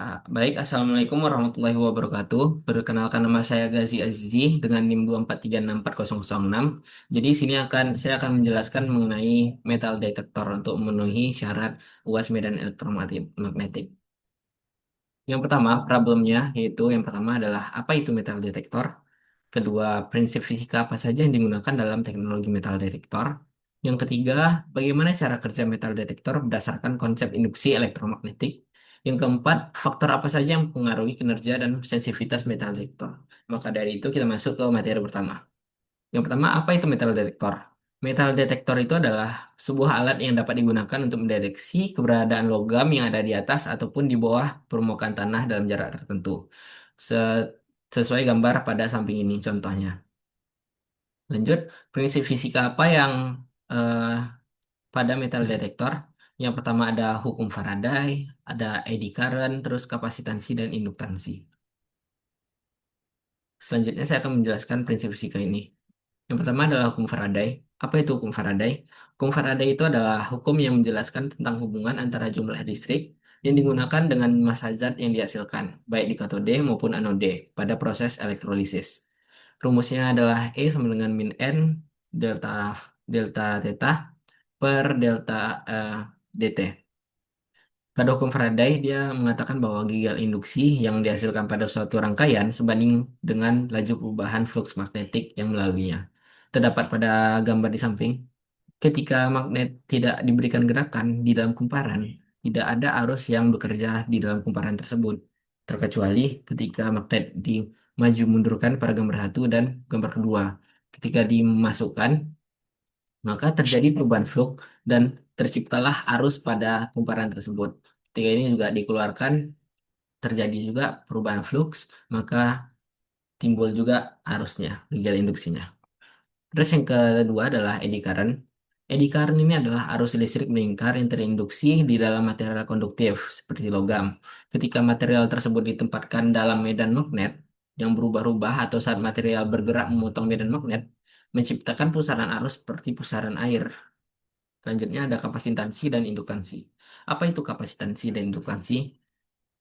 Baik, Assalamualaikum warahmatullahi wabarakatuh. Perkenalkan nama saya Gazi Azizi dengan NIM 243640006. Jadi saya akan menjelaskan mengenai metal detektor untuk memenuhi syarat UAS medan elektromagnetik. Yang pertama, problemnya yaitu yang pertama adalah apa itu metal detektor? Kedua, prinsip fisika apa saja yang digunakan dalam teknologi metal detektor? Yang ketiga, bagaimana cara kerja metal detektor berdasarkan konsep induksi elektromagnetik? Yang keempat, faktor apa saja yang mempengaruhi kinerja dan sensitivitas metal detektor? Maka dari itu kita masuk ke materi pertama. Yang pertama, apa itu metal detektor? Metal detektor itu adalah sebuah alat yang dapat digunakan untuk mendeteksi keberadaan logam yang ada di atas ataupun di bawah permukaan tanah dalam jarak tertentu. Se- Sesuai gambar pada samping ini contohnya. Lanjut, prinsip fisika apa yang eh, pada metal detektor? Yang pertama ada hukum Faraday, ada eddy current, terus kapasitansi dan induktansi. Selanjutnya saya akan menjelaskan prinsip fisika ini. Yang pertama adalah hukum Faraday. Apa itu hukum Faraday? Hukum Faraday itu adalah hukum yang menjelaskan tentang hubungan antara jumlah listrik yang digunakan dengan massa zat yang dihasilkan, baik di katode maupun anode, pada proses elektrolisis. Rumusnya adalah E sama dengan min N delta delta theta per delta dt. Pada hukum Faraday, dia mengatakan bahwa gigal induksi yang dihasilkan pada suatu rangkaian sebanding dengan laju perubahan flux magnetik yang melaluinya. Terdapat pada gambar di samping, ketika magnet tidak diberikan gerakan di dalam kumparan, tidak ada arus yang bekerja di dalam kumparan tersebut, terkecuali ketika magnet dimaju mundurkan pada gambar satu dan gambar kedua. Ketika dimasukkan, maka terjadi perubahan flux dan terciptalah arus pada kumparan tersebut. Ketika ini juga dikeluarkan, terjadi juga perubahan flux, maka timbul juga arusnya, gejala induksinya. Terus yang kedua adalah eddy current. Eddy current ini adalah arus listrik melingkar yang terinduksi di dalam material konduktif seperti logam. Ketika material tersebut ditempatkan dalam medan magnet yang berubah-ubah atau saat material bergerak memotong medan magnet, menciptakan pusaran arus seperti pusaran air. Selanjutnya ada kapasitansi dan induktansi. Apa itu kapasitansi dan induktansi?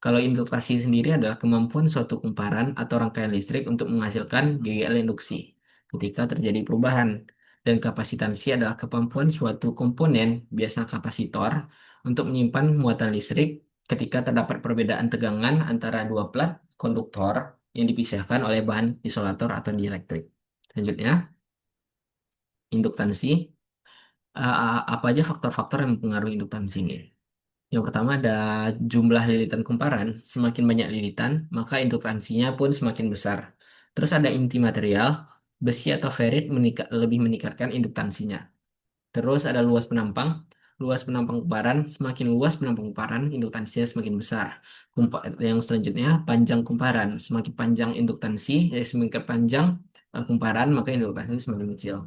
Kalau induksi sendiri adalah kemampuan suatu kumparan atau rangkaian listrik untuk menghasilkan GGL induksi ketika terjadi perubahan. Dan kapasitansi adalah kemampuan suatu komponen, biasa kapasitor, untuk menyimpan muatan listrik ketika terdapat perbedaan tegangan antara dua plat konduktor yang dipisahkan oleh bahan isolator atau dielektrik. Selanjutnya, induktansi. Apa aja faktor-faktor yang mempengaruhi induktansi ini? Yang pertama ada jumlah lilitan kumparan. Semakin banyak lilitan, maka induktansinya pun semakin besar. Terus ada inti material, besi atau ferit lebih meningkatkan induktansinya. Terus ada luas penampang. Luas penampang kumparan, semakin luas penampang kumparan, induktansinya semakin besar. Yang selanjutnya, panjang kumparan. Semakin panjang induktansi, semakin panjang kumparan, maka induktansi semakin kecil.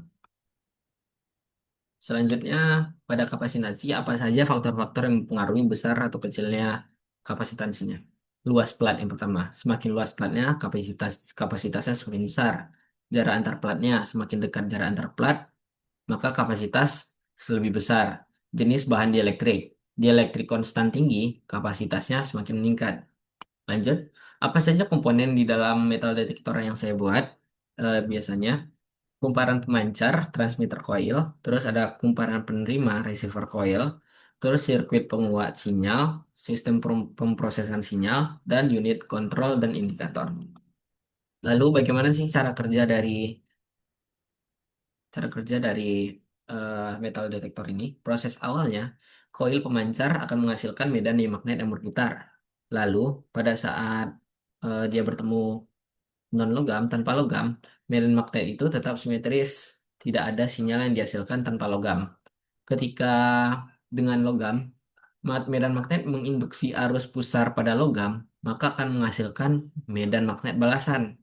Selanjutnya, pada kapasitansi, apa saja faktor-faktor yang mempengaruhi besar atau kecilnya kapasitansinya? Luas plat yang pertama. Semakin luas platnya, kapasitasnya semakin besar. Jarak antar platnya, semakin dekat jarak antar plat, maka kapasitas lebih besar. Jenis bahan dielektrik. Dielektrik konstan tinggi, kapasitasnya semakin meningkat. Lanjut, apa saja komponen di dalam metal detektor yang saya buat? Biasanya kumparan pemancar transmitter coil, terus ada kumparan penerima receiver coil, terus sirkuit penguat sinyal, sistem pemrosesan sinyal, dan unit kontrol dan indikator. Lalu bagaimana sih cara kerja dari metal detektor ini? Proses awalnya, koil pemancar akan menghasilkan medan di magnet yang berputar. Lalu pada saat dia bertemu non logam tanpa logam, medan magnet itu tetap simetris. Tidak ada sinyal yang dihasilkan tanpa logam. Ketika dengan logam, medan magnet menginduksi arus pusar pada logam, maka akan menghasilkan medan magnet balasan.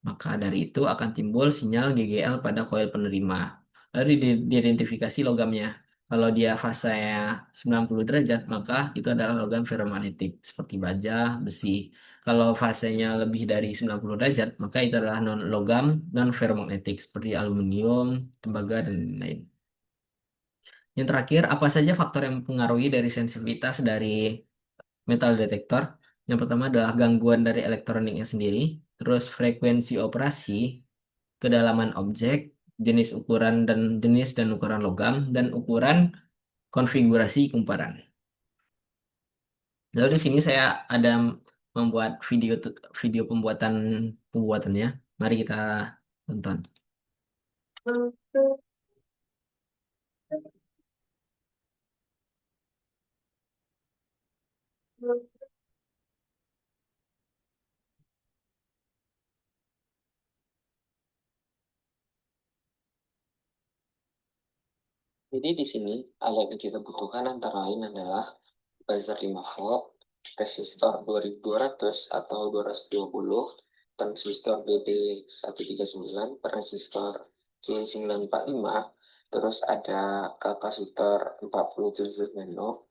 Maka dari itu akan timbul sinyal GGL pada koil penerima. Lalu diidentifikasi logamnya. Kalau dia fasenya 90 derajat, maka itu adalah logam ferromagnetik seperti baja, besi. Kalau fasenya lebih dari 90 derajat, maka itu adalah logam non ferromagnetik seperti aluminium, tembaga, dan lain-lain. Yang terakhir, apa saja faktor yang mempengaruhi dari sensitivitas dari metal detektor? Yang pertama adalah gangguan dari elektroniknya sendiri, terus frekuensi operasi, kedalaman objek, jenis ukuran dan ukuran logam, dan ukuran konfigurasi kumparan. Lalu di sini saya ada membuat video pembuatannya. Mari kita tonton. Jadi di sini alat yang kita butuhkan antara lain adalah buzzer 5 volt, resistor 2200 atau 220, transistor BD139, transistor C945, terus ada kapasitor 47 nano,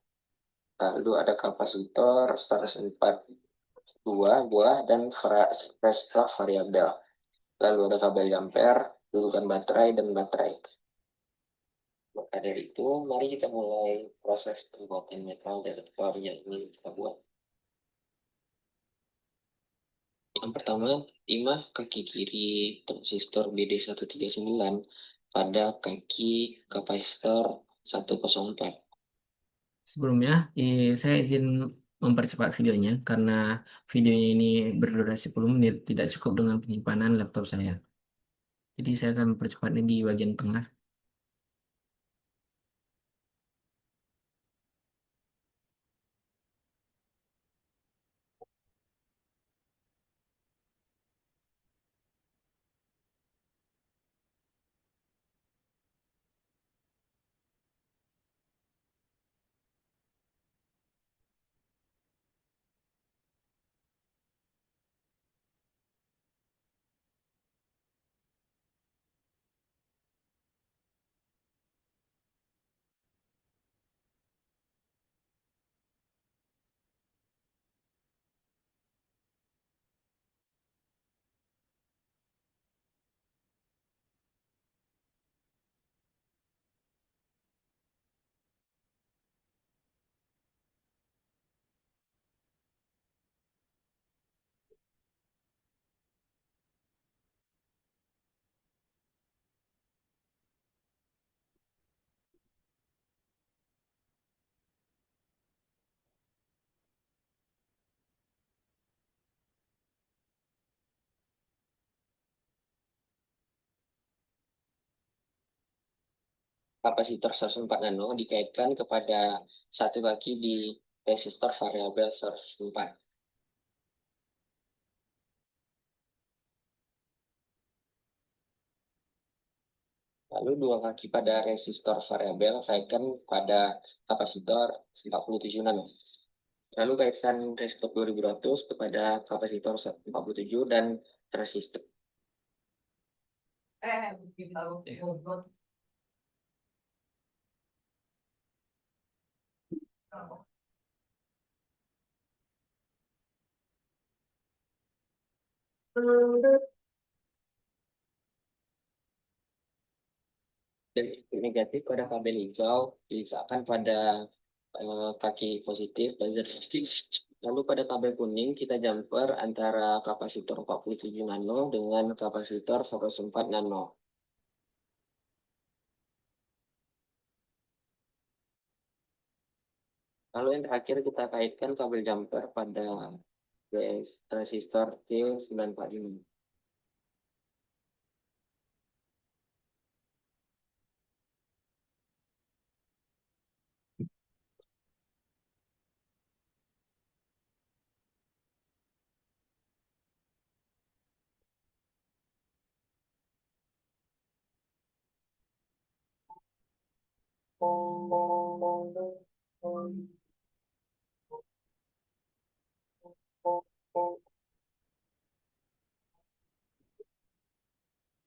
lalu ada kapasitor 104 buah dan resistor variabel. Lalu ada kabel jumper, dudukan baterai, dan baterai. Maka dari itu, mari kita mulai proses pembuatan metal detektor yang ingin kita buat. Yang pertama, timah kaki kiri transistor BD139 pada kaki kapasitor 104. Sebelumnya, saya izin mempercepat videonya karena videonya ini berdurasi 10 menit, tidak cukup dengan penyimpanan laptop saya. Jadi saya akan mempercepatnya di bagian tengah. Kapasitor 104 nano dikaitkan kepada satu kaki di resistor variabel 104. Lalu dua kaki pada resistor variabel kaitkan pada kapasitor 47 nano. Lalu kaitkan resistor 2200 kepada kapasitor 47 dan transistor. Dan input negatif pada kabel hijau diletakkan pada kaki positif buzzer. Lalu pada kabel kuning kita jumper antara kapasitor 47 nano dengan kapasitor 104 nano. Lalu yang terakhir kita kaitkan kabel jumper pada transistor T945.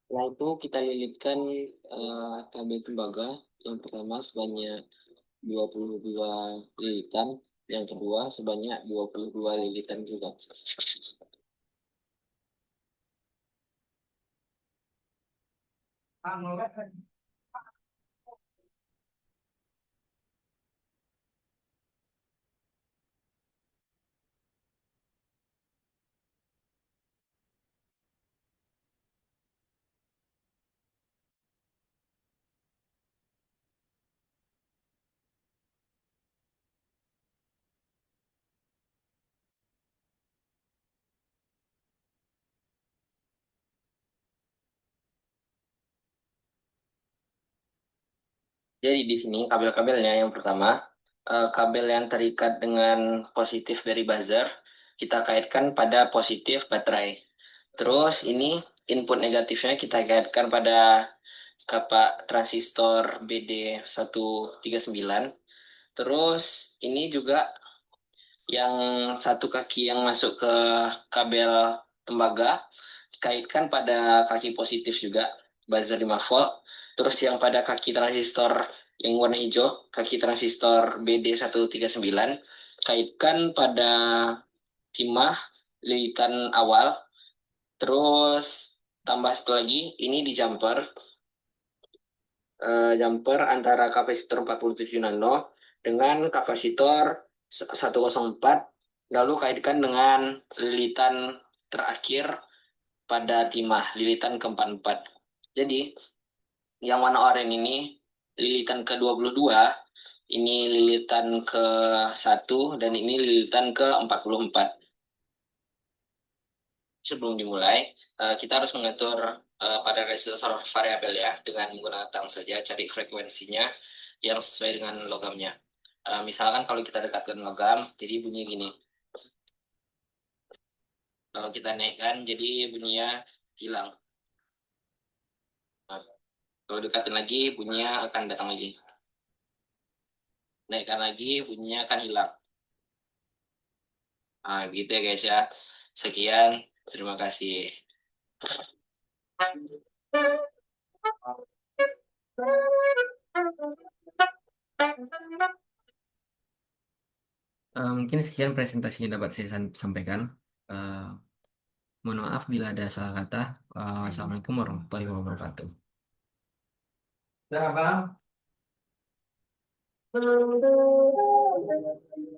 Setelah itu kita lilitkan kabel tembaga yang pertama sebanyak 22 lilitan, yang kedua sebanyak 22 lilitan juga. Jadi di sini kabel-kabelnya yang pertama, kabel yang terikat dengan positif dari buzzer, kita kaitkan pada positif baterai. Terus ini input negatifnya kita kaitkan pada kapak transistor BD139. Terus ini juga yang satu kaki yang masuk ke kabel tembaga kaitkan pada kaki positif juga, buzzer 5 volt. Terus yang pada kaki transistor yang warna hijau, kaki transistor BD139, kaitkan pada timah lilitan awal. Terus tambah satu lagi, ini di jumper antara kapasitor 47 nano dengan kapasitor 104, lalu kaitkan dengan lilitan terakhir pada timah, lilitan ke-44. Jadi, yang warna oranye ini lilitan ke-22, ini lilitan ke-1, dan ini lilitan ke-44. Sebelum dimulai, kita harus mengatur pada resistor variabel ya, dengan menggunakan tang saja, cari frekuensinya yang sesuai dengan logamnya. Misalkan kalau kita dekatkan logam, jadi bunyi gini. Kalau kita naikkan, jadi bunyinya hilang. Nah, kalau dekatin lagi, bunyinya akan datang lagi. Naikkan lagi, bunyinya akan hilang. Nah, begitu ya guys ya. Sekian, terima kasih. Mungkin sekian presentasinya dapat saya sampaikan. Eh, Mohon maaf bila ada salah kata. Assalamualaikum warahmatullahi wabarakatuh. Udah, Bang.